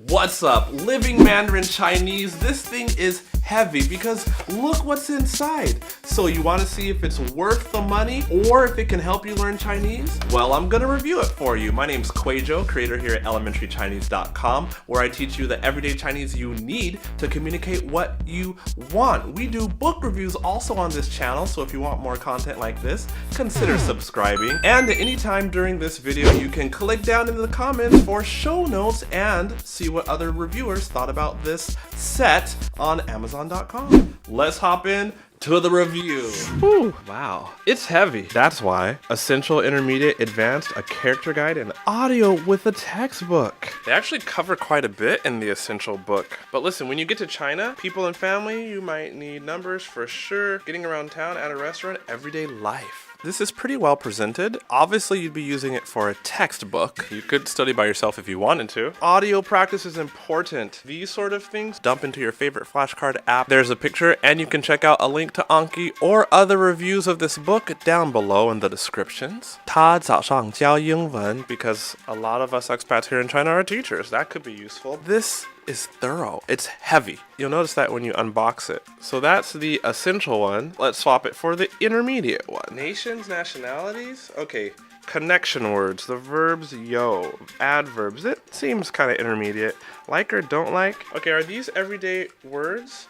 What's up, Living Mandarin Chinese? This thing is heavy because look what's inside. So you want to see if it's worth the money or if it can help you learn Chinese? Well, I'm gonna review it for you. My name's Kuei-Jo, creator here at elementarychinese.com, where I teach you the everyday Chinese you need to communicate what you want. We do book reviews also on this channel, so if you want more content like this, consider subscribing. And anytime during this video, you can click down in the comments for show notes and see what other reviewers thought about this set on Amazon.com. Let's hop in to the review. Whew, wow, it's heavy. That's why Essential, Intermediate, Advanced, a character guide, and audio with a textbook. They actually cover quite a bit in the Essential book. But listen, when you get to China, people and family, you might need numbers for sure. Getting around town, at a restaurant, everyday life. This is pretty well presented. Obviously, you'd be using it for a textbook. You could study by yourself if you wanted to. Audio practice is important. These sort of things, dump into your favorite flashcard app. There's a picture, and you can check out a link to Anki or other reviews of this book down below in the descriptions. 他早上教英文, because a lot of us expats here in China are teachers. That could be useful. This is thorough. It's heavy. You'll notice that when you unbox it. So that's the essential one. Let's swap it for the intermediate one. Nations, nationalities? Okay. Connection words, the verbs yo, adverbs. It seems kind of intermediate. Like or don't like. Okay, are these everyday words?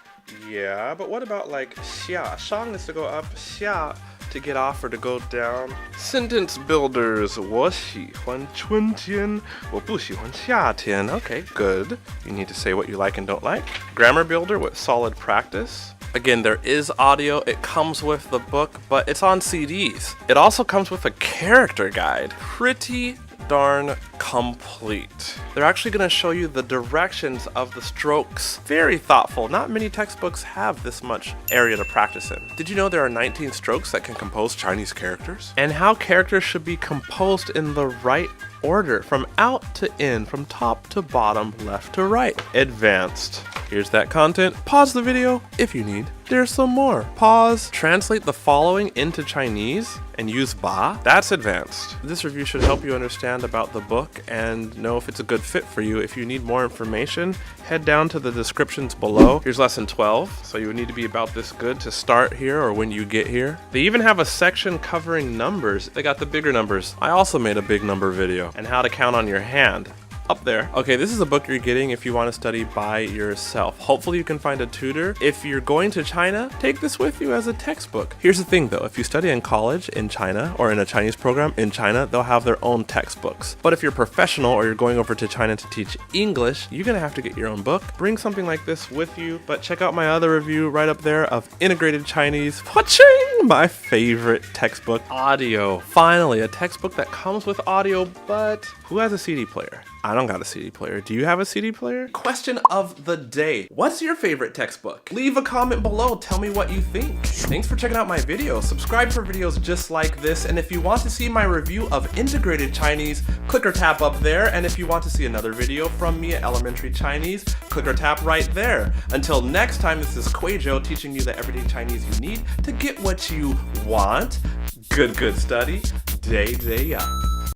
Yeah, but what about like 下? Shang is to go up, 下 to get off or to go down. Sentence builders, 我喜欢春天, 我不喜欢夏天. Okay, good. You need to say what you like and don't like. Grammar builder with solid practice. Again, there is audio. It comes with the book, but it's on CDs. It also comes with a character guide. Pretty darn complete. They're actually going to show you the directions of the strokes. Very thoughtful. Not many textbooks have this much area to practice in. Did you know there are 19 strokes that can compose Chinese characters? And how characters should be composed in the right order, from out to in, from top to bottom, left to right. Advanced. Here's that content. Pause the video if you need. There's some more. Pause. Translate the following into Chinese and use ba. That's advanced. This review should help you understand about the book and know if it's a good fit for you. If you need more information, head down to the descriptions below. Here's lesson 12. So you would need to be about this good to start here or when you get here. They even have a section covering numbers. They got the bigger numbers. I also made a big number video and how to count on your hand. Up there. Okay, this is a book you're getting if you want to study by yourself. Hopefully you can find a tutor. If you're going to China, take this with you as a textbook. Here's the thing though, if you study in college in China or in a Chinese program in China, they'll have their own textbooks. But if you're professional or you're going over to China to teach English, you're gonna have to get your own book. Bring something like this with you, but check out my other review right up there of Integrated Chinese. My favorite textbook, audio. Finally, a textbook that comes with audio, but who has a CD player? I don't got a CD player. Do you have a CD player? Question of the day. What's your favorite textbook? Leave a comment below. Tell me what you think. Thanks for checking out my video. Subscribe for videos just like this. And if you want to see my review of Integrated Chinese, click or tap up there. And if you want to see another video from me at Elementary Chinese, click or tap right there. Until next time, this is Kuei-Jo teaching you the everyday Chinese you need to get what you want. Good study. Day up.